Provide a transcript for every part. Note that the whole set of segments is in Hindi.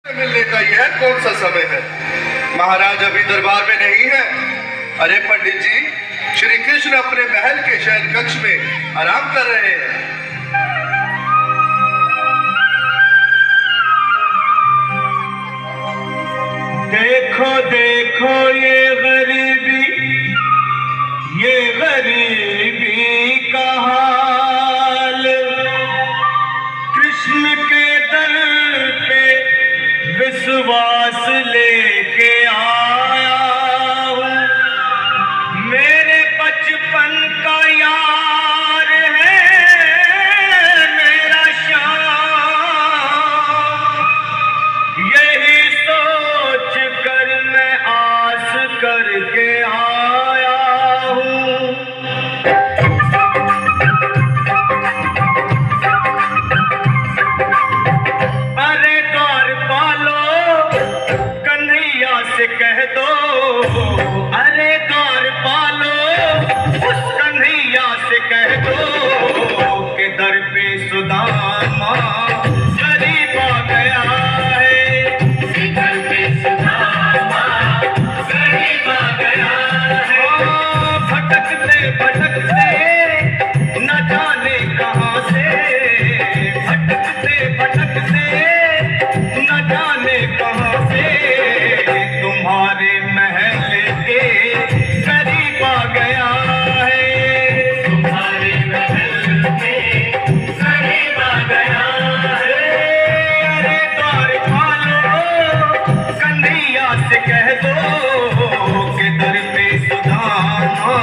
मिलने का यह कौन सा समय है? महाराज अभी दरबार में नहीं है। अरे पंडित जी, श्री कृष्ण अपने महल के शयन कक्ष में आराम कर रहे हैं। देखो देखो ये गरीबी का हाल, कृष्ण के दर पे विश्वास लेके आया हूँ। मेरे बचपन का यार है मेरा श्याम, यही सोच कर मैं आस करके आया हूँ। अरे द्वारपालो कन्हैया से कह दो, अरे द्वारपालो उस कन्हैया से कह दो कि दर पे सुदामा गरीब आ गया है, दर पे सुदामा गरीब आ गया है। भटकते भटकते न जाने कहाँ से, भटकते भटकते न जाने कहाँ से तुम्हारे महल के करीब आ गया है, तुम्हारे महल के करीब आ गया है। अरे द्वारपालो कन्हैया से कह दो कि दर पे सुदामा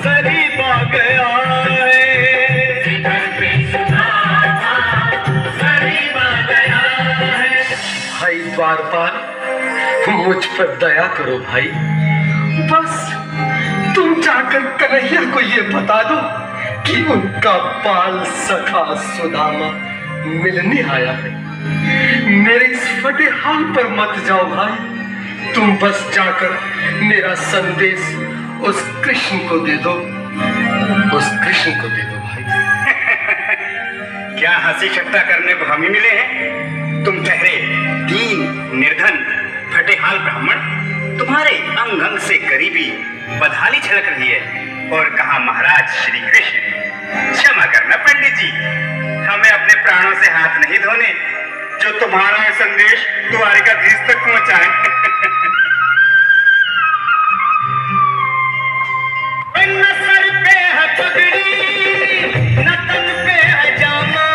गरीब आ गया है, दर पे सुदामा गरीब आ गया है। भाई द्वारपाल, मुझ पर दया करो भाई। बस तुम जाकर कन्हैया को ये बता दो कि उनका बाल सखा सुदामा मिलने आया है। मेरे इस फटे हाल पर मत जाओ भाई, तुम बस जाकर मेरा संदेश उस कृष्ण को दे दो, उस कृष्ण को दे दो भाई। क्या हंसी ठट्टा करने को हम ही मिले हैं? तुम ठहरे दीन निर्धन फटेहाल ब्राह्मण, तुम्हारे अंग अंग से गरीबी बदहाली छलक रही है। और कहा महाराज श्री कृष्ण। क्षमा करना पंडित जी, हमें अपने प्राणों से हाथ नहीं धोने जो तुम्हारा संदेश द्वारिकाधीश तक पहुंचाए। न सर पे है पगड़ी न तन पे है जामा,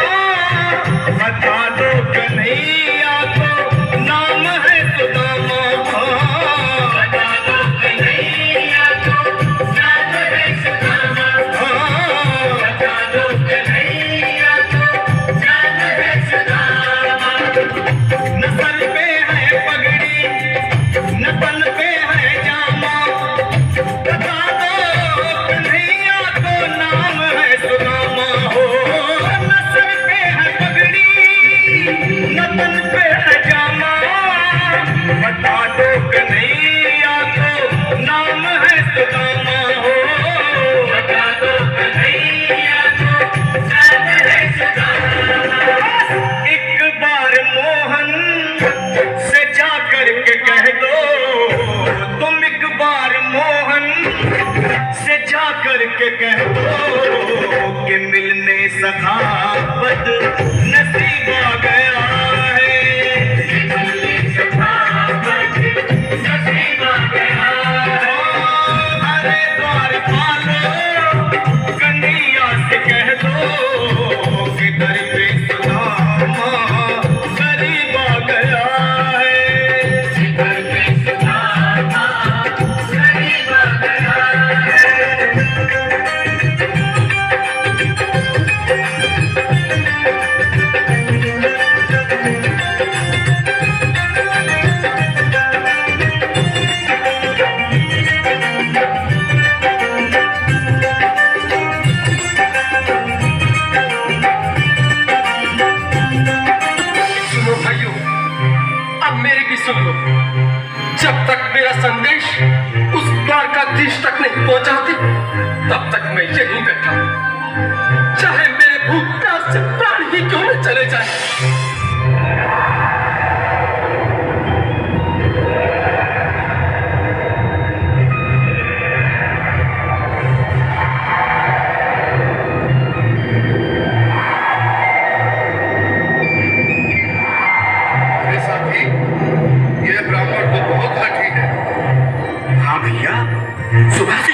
बता दो कन्हैया को नाम है सुदामा, बता दो कन्हैया को नाम है सुदामा, बता दो कन्हैया को नाम है सुदामा। न सर पे है पगड़ी न तन पे है जामा, बता दो कन्हैया को नाम है सुदामा हो। न सर पे है पगड़ी न तन पे है जामा, बता दो कन्हैया को नाम है सुदामा हो, बता दो कन्हैया को नाम है सुदामा। एक बार मोहन से जा करके कह दो, तुम एक बार मोहन से जा करके कह दो कि मिलने सखावत नसीब आ गया है, मिलने सखावत नसीब आ गया है। अरे द्वारपालो कन्हैया से कह दो कि दर पे सुदामा गरीब आ गया है, दर पे सुदामा गरीब आ गया है। सुनो भाइयों, अब मेरी भी सुन लो। जब तक मेरा संदेश उस द्वारकाधीश तक नहीं पहुंचाती, तब तक मैं यहीं बैठा हूं, चाहे मेरे भूख प्यास से प्राण ही क्यों न चले जाए।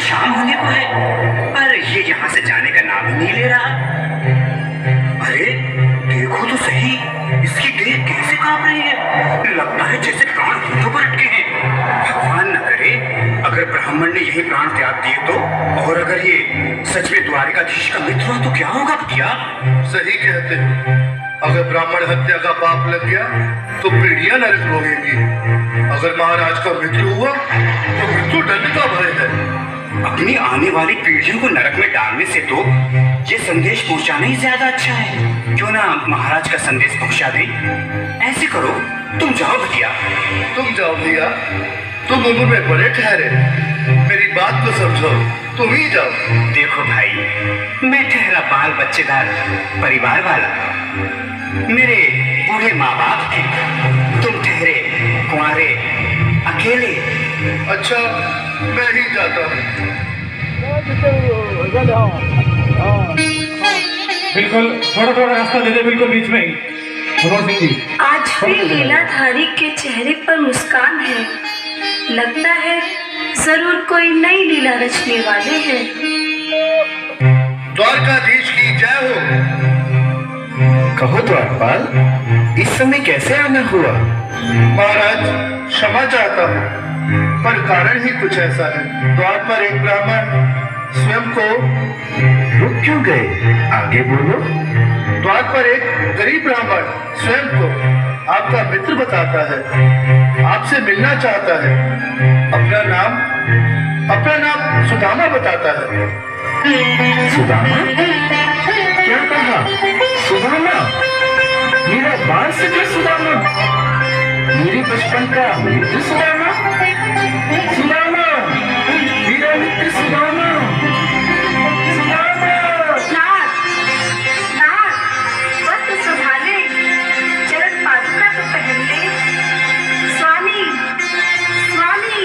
शाम होने को है पर ये यहाँ से जाने का नाम ही नहीं ले रहा। अरे देखो तो सही, इसकी देह कैसे कांप रही है, लगता है जैसे प्राण हाथों पर अटके हैं। भगवान न करे अगर ब्राह्मण ने यही प्राण त्याग दिए तो, और अगर ये सच में द्वारिकाधीश का मित्र हुआ तो क्या होगा भैया? सही कहते हो, अगर ब्राह्मण हत्या का पाप लग गया तो पीढ़ियां नरक भोगेंगी। अगर महाराज का मित्र हुआ तो मृत्यु दंड का भय है। अपनी आने वाली पीढ़ियों को नरक में डालने से तो ये संदेश पहुंचाना ही ज्यादा अच्छा है। क्यों ना महाराज का संदेश पहुंचा दें? ऐसे करो, तुम जाओ भैया। तुम जाओ भैया, तुम उम्र में बड़े ठहरे, मेरी बात को समझो, तुम ही जाओ। देखो भाई, मैं ठहरा बाल बच्चेदार परिवार वाला, मेरे बूढ़े माँ बाप हैं, तुम ठहरे कुंवारे अकेले। अच्छा, मैं ही जाता हूँ। बिल्कुल, थोड़ा थोड़ा रास्ता दे दे, बिल्कुल बीच में ही। मनोहर सिंह जी, आज भी लीलाधारी के चेहरे पर मुस्कान है। लगता है जरूर कोई नई लीला रचने वाले हैं। द्वारकाधीश की जय हो। कहो द्वारपाल, इस समय कैसे आना हुआ? महाराज, क्षमा चाहता हूँ पर कारण ही कुछ ऐसा है। द्वार पर एक ब्राह्मण स्वयं को रुक क्यों गए? आगे बोलो। द्वार पर एक गरीब ब्राह्मण स्वयं को आपका मित्र बताता है, आपसे मिलना चाहता है। अपना नाम सुदामा बताता है। सुदामा? क्या कहा? सुदामा? मेरा बाल सखा सुदामा? मेरे बचपन का मित्र सुदामा? सुदामा, मेरा मित्र सुदामा। सुदामा। नाथ, वस्त्र संभाले, चरण पादुका तो पहन ले। स्वामी, स्वामी,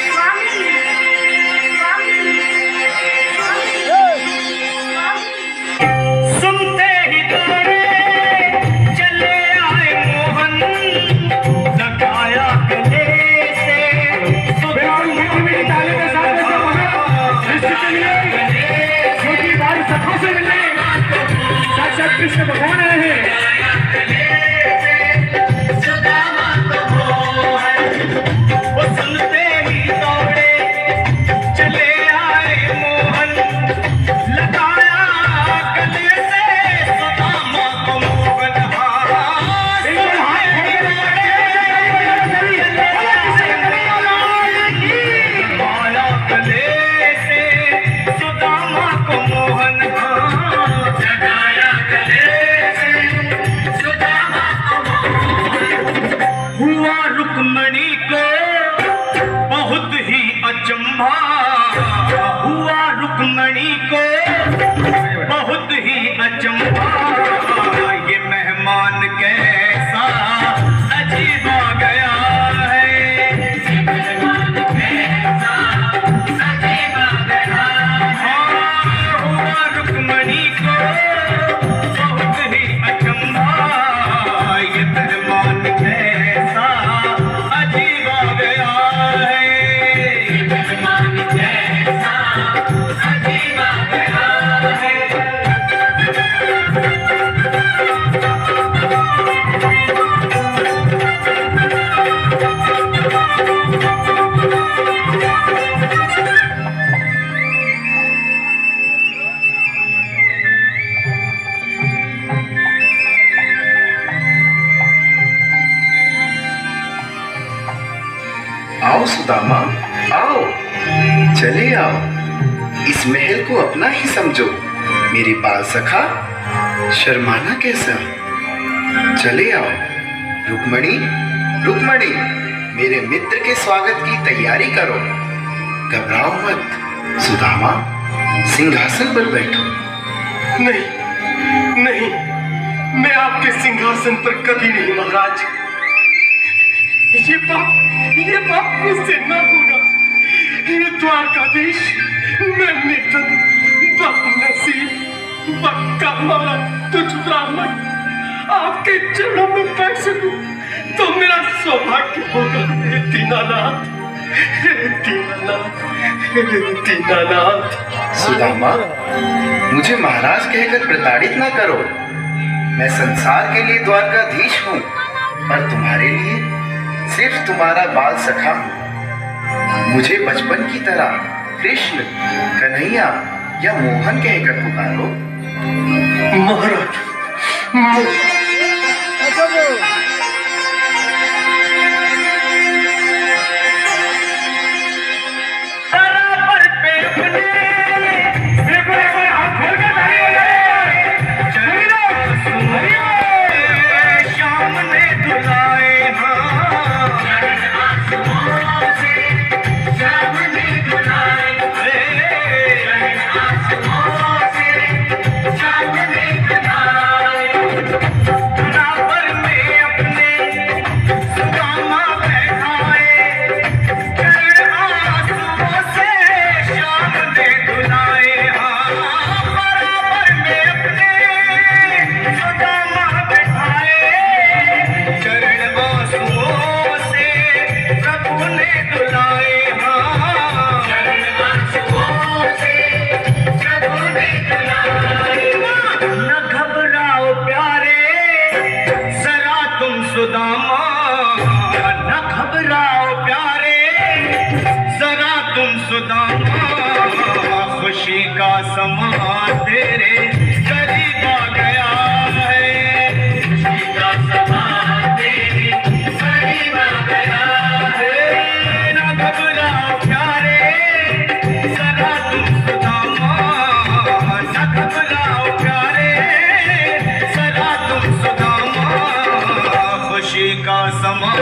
स्वामी, स्वामी, स्वामी। सुनते ही दौड़े चले आए मोहन, लगाया गले से कृष्ण भगवान आए हैं। सुनते ही दौड़े चले आए मोहन, लगाया गले से सुदामा को मोहन। लगाया गले से सुदामा को मोहन, लगाया गले से सुदामा को मोहन। हुआ रुक्मणी को बहुत ही अचंभा, हुआ रुक्मणी को बहुत ही अचंभा। ये मेहमान कैसा अजीब आ गया है, ये मेहमान कैसा अजीब आ गया है। हुआ रुक्मणी को बहुत ही अचंभा, ये मेहमान कैसा अजीब आ गया है, ये मेहमान कैसा अजीब आ गया है। आओ सुदामा, आओ, चले आओ। इस महल को अपना ही समझो। मेरे बाल सखा, शर्माना कैसा? चले आओ। रुक्मणी, रुक्मणी, मेरे मित्र के स्वागत की तैयारी करो। घबराओ मत। सुदामा, सिंहासन पर बैठो। नहीं, नहीं, मैं आपके सिंहासन पर कभी नहीं महाराज। ये बाप मुझसे न होगा। ये द्वारकाधीश, मैं निर्धन, बदनसीब, बदकामारा तुझ ब्राह्मण आपके चरणों में बैठ सकूं तो मेरा सौभाग्य होगा। हे दीनानाथ, हे दीनानाथ। सुदामा, मुझे महाराज कहकर प्रताड़ित ना करो। मैं संसार के लिए द्वारकाधीश हूँ, पर तुम्हारे लिए सिर्फ तुम्हारा बाल सखा हूँ। मुझे बचपन की तरह कृष्ण, कन्हैया या मोहन कहकर पुकारो। महाराज, सुदामा, न घबराओ प्यारे, जरा तुम सुदामा, खुशी का समा तेरे करीब आ गया है, खुशी का समा तेरे करीब आ गया है। न घबराओ प्यारे, जरा तुम सुदामा, न घबराओ प्यारे, जरा तुम सुदामा, खुशी का समा